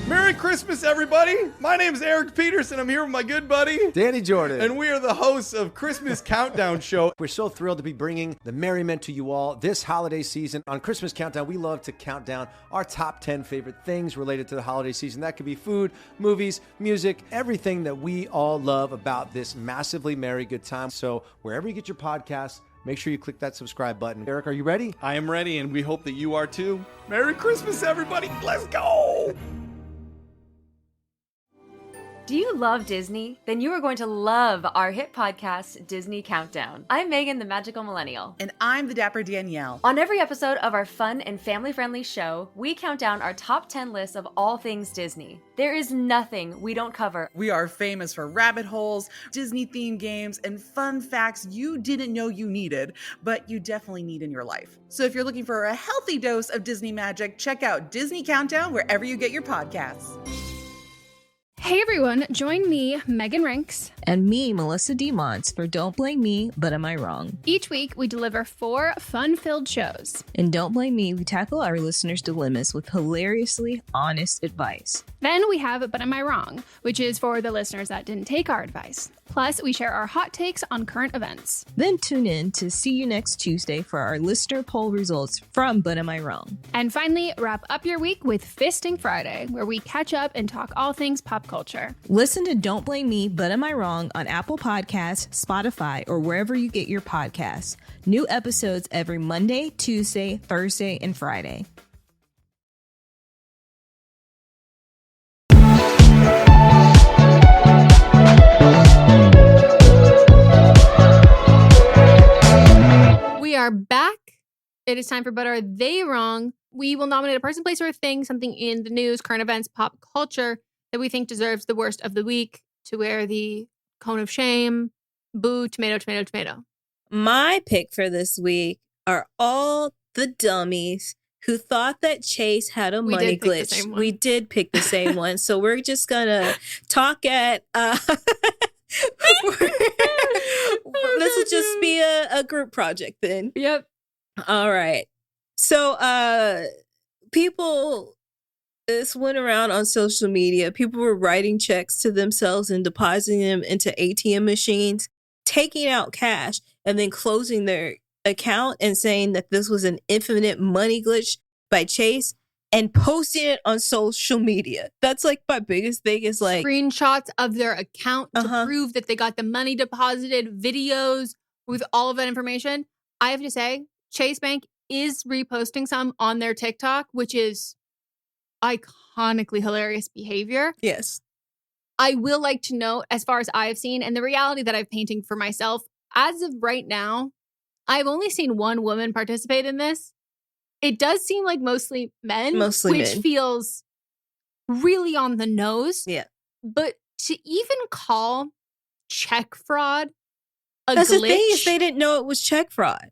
Merry Christmas, everybody! My name is Eric Peterson. I'm here with my good buddy, Danny Jordan. And we are the hosts of Christmas Countdown Show. We're so thrilled to be bringing the merriment to you all this holiday season. On Christmas Countdown, we love to count down our top 10 favorite things related to the holiday season. That could be food, movies, music, everything that we all love about this massively merry good time. So wherever you get your podcasts, make sure you click that subscribe button. Eric, are you ready? I am ready, and we hope that you are too. Merry Christmas, everybody! Let's go! Do you love Disney? Then you are going to love our hit podcast, Disney Countdown. I'm Megan, the magical millennial. And I'm the dapper Danielle. On every episode of our fun and family-friendly show, we count down our top 10 lists of all things Disney. There is nothing we don't cover. We are famous for rabbit holes, Disney-themed games, and fun facts you didn't know you needed, but you definitely need in your life. So if you're looking for a healthy dose of Disney magic, check out Disney Countdown wherever you get your podcasts. Hey everyone, join me, Megan Ranks. And me, Melissa DeMonts, for Don't Blame Me, But Am I Wrong? Each week, we deliver 4 fun-filled shows. In Don't Blame Me, we tackle our listeners' dilemmas with hilariously honest advice. Then we have But Am I Wrong, which is for the listeners that didn't take our advice. Plus, we share our hot takes on current events. Then tune in to See You Next Tuesday for our listener poll results from But Am I Wrong? And finally, wrap up your week with Fisting Friday, where we catch up and talk all things pop culture. Listen to Don't Blame Me, But Am I Wrong on Apple Podcasts, Spotify, or wherever you get your podcasts. New episodes every Monday, Tuesday, Thursday, and Friday. We are back. It is time for But Are They Wrong? We will nominate a person, place, or a thing, something in the news, current events, pop culture that we think deserves the worst of the week to wear the cone of shame. Boo, tomato, tomato, tomato. My pick for this week are all the dummies who thought that Chase had a money glitch. We did pick the same one. So we're just going to talk at... This will just be a group project then. Yep. All right. So this went around on social media. People were writing checks to themselves and depositing them into ATM machines, taking out cash, and then closing their account and saying that this was an infinite money glitch by Chase and posting it on social media. That's like my biggest thing is like screenshots of their account to prove that they got the money deposited, videos with all of that information. I have to say, Chase Bank is reposting some on their TikTok, which is iconically hilarious behavior. Yes. I will like to note, as far as I have seen, and the reality that I've painting for myself, as of right now, I've only seen one woman participate in this. It does seem like mostly men, which feels really on the nose. Yeah. But to even call check fraud That's glitch, the thing is they didn't know it was check fraud.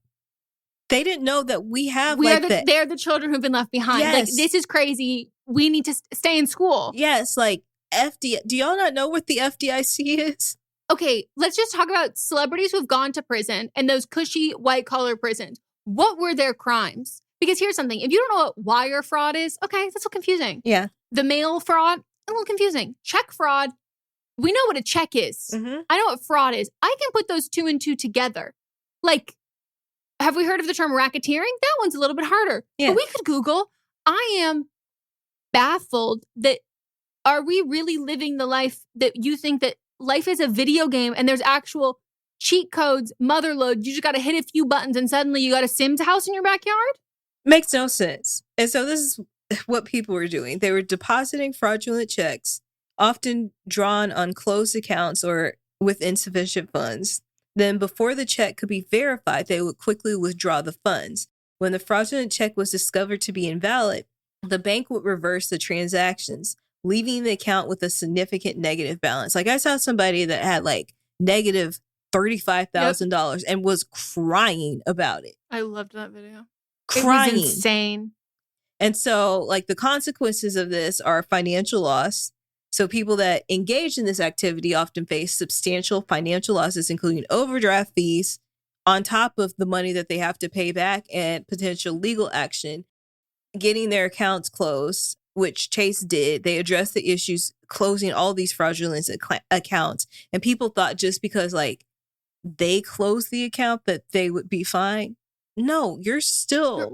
They didn't know that we have they're the children who've been left behind. Yes. Like, this is crazy. We need to stay in school. Yes, like do y'all not know what the FDIC is? Okay, let's just talk about celebrities who've gone to prison and those cushy white collar prisons. What were their crimes? Because here's something. If you don't know what wire fraud is, okay, that's so confusing. Yeah. The mail fraud, a little confusing. Check fraud, we know what a check is. Mm-hmm. I know what fraud is. I can put those 2 and 2 together. Like, have we heard of the term racketeering? That one's a little bit harder. Yeah. But we could Google. I am baffled that, are we really living the life that you think that life is a video game and there's actual cheat codes, motherload, you just got to hit a few buttons and suddenly you got a Sims house in your backyard? Makes no sense. And so this is what people were doing. They were depositing fraudulent checks, often drawn on closed accounts or with insufficient funds. Then before the check could be verified, they would quickly withdraw the funds. When the fraudulent check was discovered to be invalid, the bank would reverse the transactions, leaving the account with a significant negative balance. Like, I saw somebody that had like negative $35,000 and was crying about it. I loved that video. Crying. It was insane. And so, like, the consequences of this are financial loss. So people that engage in this activity often face substantial financial losses, including overdraft fees, on top of the money that they have to pay back and potential legal action, getting their accounts closed, which Chase did. They addressed the issues, closing all these fraudulent accounts. And people thought just because, like, they closed the account that they would be fine. No, you're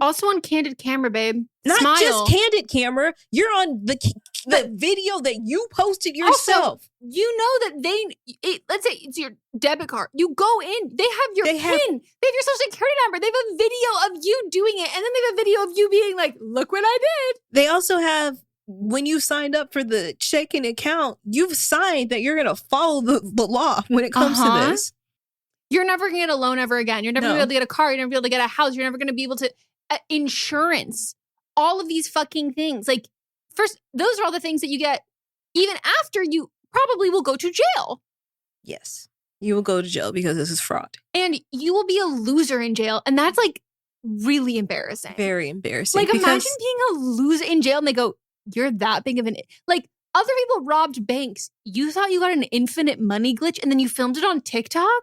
also on candid camera, babe. Not Smile. just candid camera. You're on the video that you posted yourself. Also, you know that let's say it's your debit card. You go in, they have your PIN. They have your social security number. They have a video of you doing it. And then they have a video of you being like, look what I did. They also have, when you signed up for the checking account, you've signed that you're going to follow the law when it comes to this. You're never going to get a loan ever again. You're never going to be able to get a car. You're never going to be able to get a house. You're never going to be able to insurance. All of these fucking things. Like, first, those are all the things that you get even after you probably will go to jail. Yes. You will go to jail because this is fraud. And you will be a loser in jail. And that's like really embarrassing. Very embarrassing. Like, imagine being a loser in jail and they go, you're that big of an... Like, Other people robbed banks. You thought you got an infinite money glitch and then you filmed it on TikTok?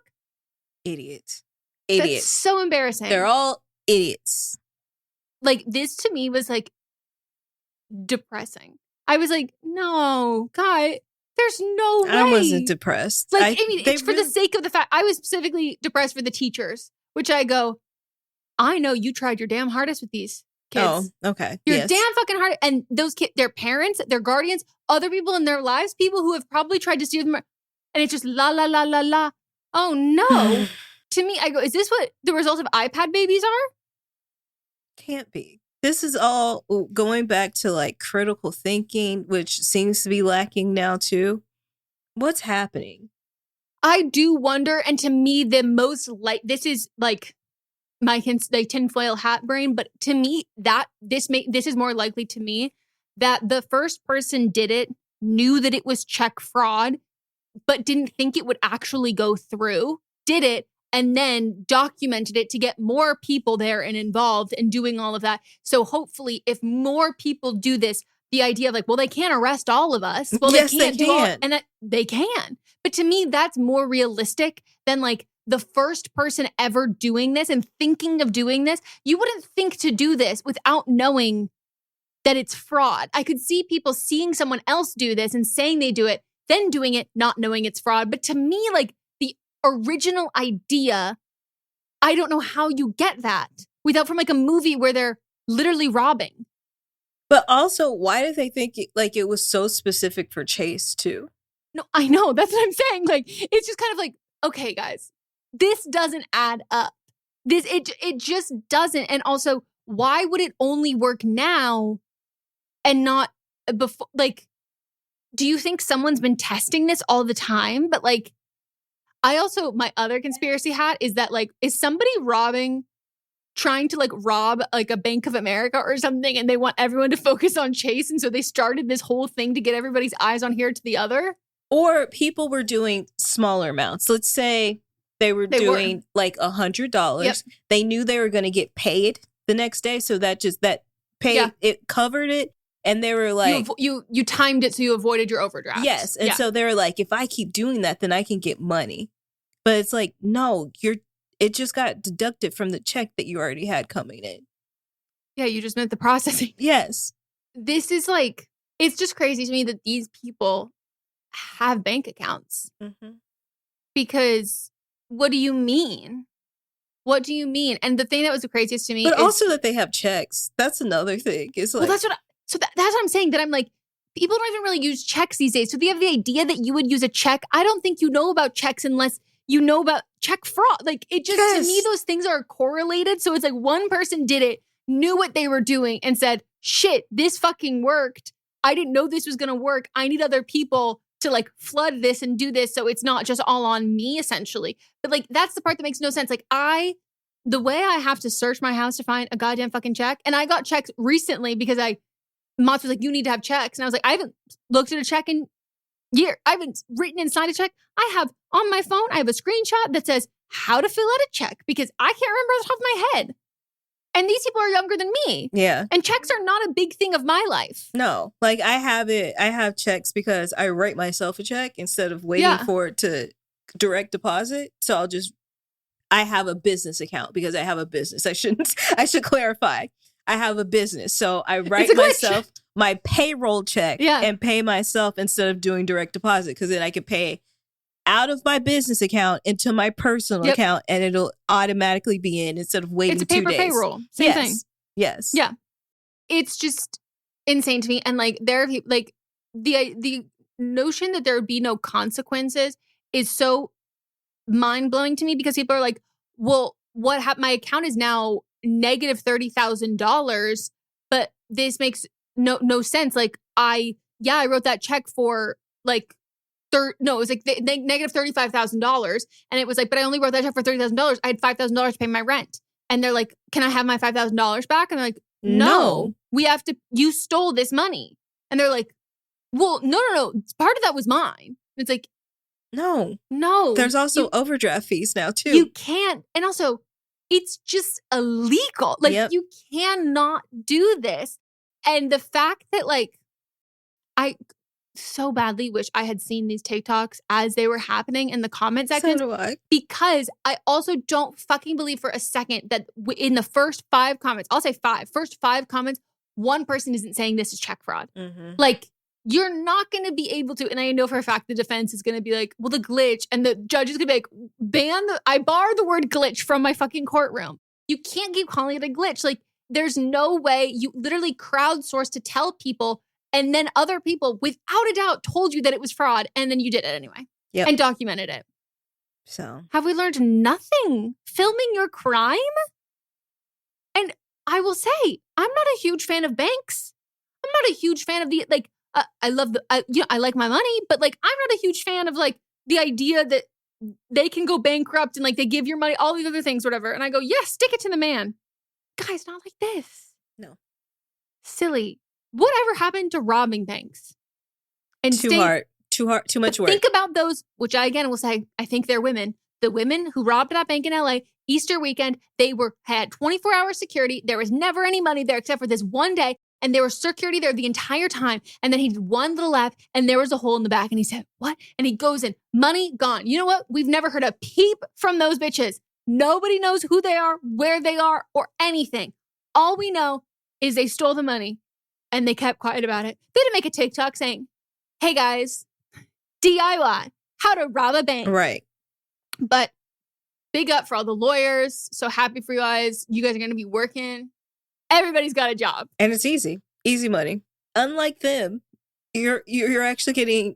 Idiots. That's so embarrassing. They're all idiots. Like, this to me was like depressing. I was like, no, guy, there's no way. I wasn't depressed. Like, I mean, it's for the sake of the fact, I was specifically depressed for the teachers, which I go, I know you tried your damn hardest with these kids. Oh, okay. Your Yes. damn fucking hard. And those kids, their parents, their guardians, other people in their lives, people who have probably tried to steal them. And it's just la, la, la, la, la. Oh, no. To me, I go, is this what the result of iPad babies are? Can't be. This is all going back to like critical thinking, which seems to be lacking now too. What's happening? I do wonder. And to me, the most this is like my tinfoil hat brain, but to me, that this is more likely to me that the first person did it, knew that it was check fraud, but didn't think it would actually go through, did it, and then documented it to get more people there and involved and doing all of that. So hopefully if more people do this, the idea of like, well, they can't arrest all of us. Well, Yes, they can't they do all, can. and that they can. But to me, that's more realistic than like the first person ever doing this and thinking of doing this. You wouldn't think to do this without knowing that it's fraud. I could see people seeing someone else do this and saying they do it, then doing it, not knowing it's fraud. But to me, like the original idea, I don't know how you get that without from like a movie where they're literally robbing. But also, why did they think it was so specific for Chase too? No, I know. That's what I'm saying. Like, it's just kind of like, okay, guys, this doesn't add up. It just doesn't. And also, why would it only work now and not before? Like, do you think someone's been testing this all the time? But like, my other conspiracy hat is that like, is somebody trying to like rob like a Bank of America or something, and they want everyone to focus on Chase, and so they started this whole thing to get everybody's eyes on here to the other? Or people were doing smaller amounts. Let's say they were doing like $100. Yep. They knew they were going to get paid the next day, so that paid it covered it, and they were like, you timed it so you avoided your overdraft. Yes, and so they were like, if I keep doing that, then I can get money. But it's like, no, it just got deducted from the check that you already had coming in. Yeah, you just meant the processing. Yes. This is like, it's just crazy to me that these people have bank accounts. Mm-hmm. Because what do you mean? What do you mean? And the thing that was the craziest to me But is also that they have checks. That's another thing. It's like, well, that's what I'm saying, that I'm like, people don't even really use checks these days. So they have the idea that you would use a check. I don't think you know about checks unless you know about check fraud. Like, it just, to me, those things are correlated. So it's like one person did it, knew what they were doing, and said, shit, this fucking worked. I didn't know this was going to work. I need other people to like flood this and do this. So it's not just all on me, essentially. But like, that's the part that makes no sense. Like, the way I have to search my house to find a goddamn fucking check, and I got checks recently because Mott's was like, you need to have checks. And I was like, I haven't looked at a check in year. I haven't written inside a check. I have on my phone, I have a screenshot that says how to fill out a check because I can't remember off the top of my head. And these people are younger than me. Yeah. And checks are not a big thing of my life. No, like I have checks because I write myself a check instead of waiting for it to direct deposit. So I have a business account because I have a business. I should clarify. I have a business. So I write myself my payroll check and pay myself instead of doing direct deposit, because then I can pay out of my business account into my personal account and it'll automatically be in instead of waiting 2 days. It's a paper payroll. Same thing. Yes. Yeah. It's just insane to me. And like, there are people, like the notion that there would be no consequences is so mind blowing to me, because people are like, well, what happened? My account is now negative $30,000, but this makes no sense. Like I wrote that check for like, it was like negative $35,000. And it was like, but I only wrote that check for $30,000. I had $5,000 to pay my rent. And they're like, can I have my $5,000 back? And they're like, no, you stole this money. And they're like, well, no. Part of that was mine. It's like, no. There's also overdraft fees now too. You can't. And also, it's just illegal. Like, you cannot do this. And the fact that like, so badly wish I had seen these TikToks as they were happening in the comment section. So do I. Because I also don't fucking believe for a second that in the first 5 comments, I'll say 5, first 5 comments, one person isn't saying this is check fraud. Mm-hmm. Like, you're not going to be able to, and I know for a fact the defense is going to be like, well, the glitch, and the judge is going to be like, I bar the word glitch from my fucking courtroom. You can't keep calling it a glitch. Like, there's no way. You literally crowdsourced to tell people, and then other people, without a doubt, told you that it was fraud, and then you did it anyway. Yep. And documented it. So, have we learned nothing? Filming your crime? And I will say, I'm not a huge fan of banks. I'm not a huge fan of the, like, I love I like my money, but like, I'm not a huge fan of like the idea that they can go bankrupt and like they give your money, all these other things, whatever. And I go, yes, stick it to the man. Guys, not like this. No. Silly. Whatever happened to robbing banks? And too much work. Think about those, which I again will say, I think they're women. The women who robbed that bank in LA, Easter weekend, they had 24-hour security. There was never any money there except for this one day. And there was security there the entire time. And then he did one little left and there was a hole in the back. And he said, what? And he goes in, money gone. You know what? We've never heard a peep from those bitches. Nobody knows who they are, where they are, or anything. All we know is they stole the money and they kept quiet about it. They didn't make a TikTok saying, hey guys, DIY, how to rob a bank. Right. But big up for all the lawyers. So happy for you guys. You guys are going to be working. Everybody's got a job. And it's easy. Easy money. Unlike them, you're actually getting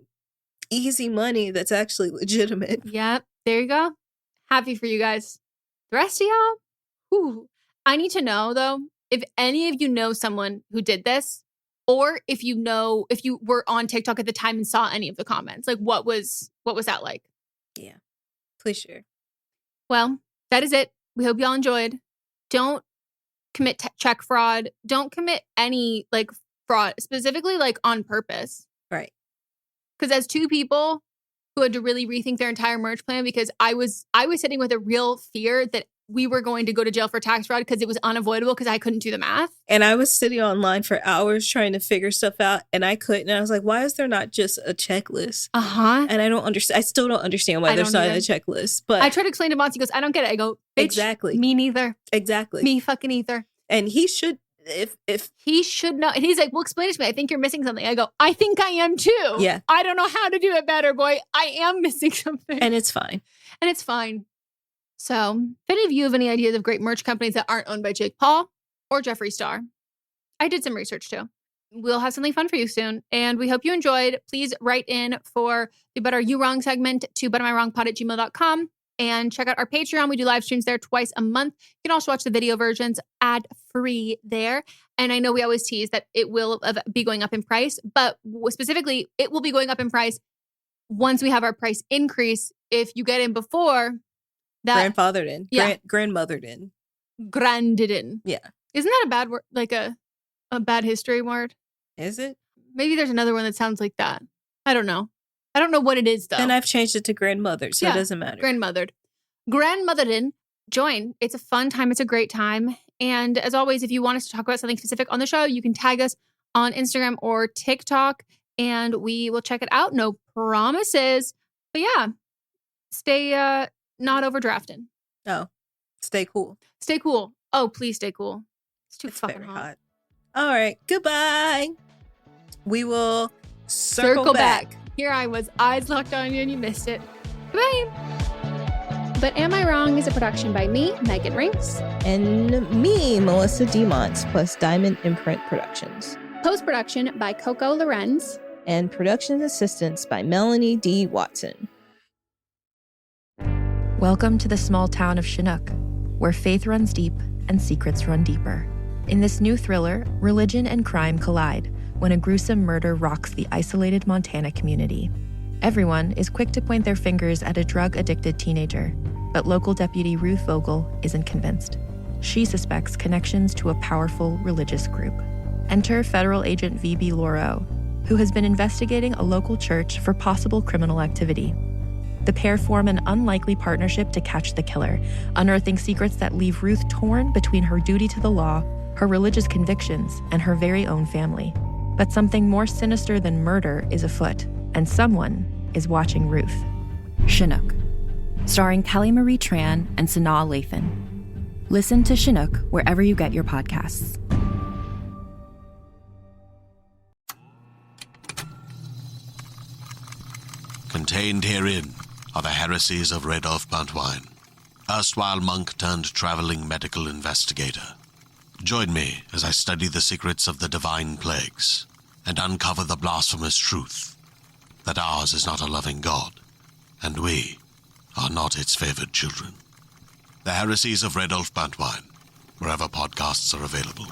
easy money that's actually legitimate. Yep. There you go. Happy for you guys. The rest of y'all, whew. I need to know though, if any of you know someone who did this, or if you were on TikTok at the time and saw any of the comments, like what was that like? Yeah. Please share. Well, that is it. We hope y'all enjoyed. Don't commit check fraud. Don't commit any like fraud, specifically like on purpose. Right. Because as 2 people who had to really rethink their entire merch plan, because I was sitting with a real fear that we were going to go to jail for tax fraud because it was unavoidable because I couldn't do the math. And I was sitting online for hours trying to figure stuff out and I couldn't. And I was like, why is there not just a checklist? Uh-huh. And I don't understand. I still don't understand why there's not a checklist. But I tried to explain to Monty, he goes, I don't get it. I go, exactly. Me neither. Exactly. Me fucking either. And he should, if he should know. And he's like, well, explain it to me. I think you're missing something. I go, I think I am too. Yeah. I don't know how to do it better, boy. I am missing something. And it's fine. And it's fine. So if any of you have any ideas of great merch companies that aren't owned by Jake Paul or Jeffree Star, I did some research too. We'll have something fun for you soon. And we hope you enjoyed. Please write in for the But Are You Wrong segment to butamiwrongpod@gmail.com. And check out our Patreon. We do live streams there twice a month. You can also watch the video versions ad-free there. And I know we always tease that it will be going up in price, but specifically, it will be going up in price once we have our price increase. If you get in before that. Grandfathered in. Yeah. Grandmothered in. Granded in. Yeah. Isn't that a bad word? Like a bad history word? Is it? Maybe there's another one that sounds like that. I don't know. I don't know what it is, though. And I've changed it to grandmother, so it doesn't matter. Grandmothered. Grandmothered in. Join. It's a fun time. It's a great time. And as always, if you want us to talk about something specific on the show, you can tag us on Instagram or TikTok, and we will check it out. No promises. But yeah, stay not overdrafting. Oh, stay cool. Stay cool. Oh, please stay cool. It's too fucking hot. All right. Goodbye. We will circle back. Here I was, eyes locked on you, and you missed it. Goodbye. But Am I Wrong is a production by me, Meghan Rinks. And me, Melisa DeMonts, plus Diamond Imprint Productions. Post-production by Coco Lorenz. And production assistance by Melanie D. Watson. Welcome to the small town of Chinook, where faith runs deep and secrets run deeper. In this new thriller, religion and crime collide when a gruesome murder rocks the isolated Montana community. Everyone is quick to point their fingers at a drug-addicted teenager, but local deputy Ruth Vogel isn't convinced. She suspects connections to a powerful religious group. Enter federal agent V.B. Lauro, who has been investigating a local church for possible criminal activity. The pair form an unlikely partnership to catch the killer, unearthing secrets that leave Ruth torn between her duty to the law, her religious convictions, and her very own family. But something more sinister than murder is afoot, and someone is watching Ruth. Chinook, starring Kelly Marie Tran and Sanaa Lathan. Listen to Chinook wherever you get your podcasts. Contained herein are the heresies of Radolf Buntwine, erstwhile monk turned traveling medical investigator. Join me as I study the secrets of the divine plagues and uncover the blasphemous truth that ours is not a loving God, and we are not its favored children. The heresies of Radolf Buntwine, wherever podcasts are available.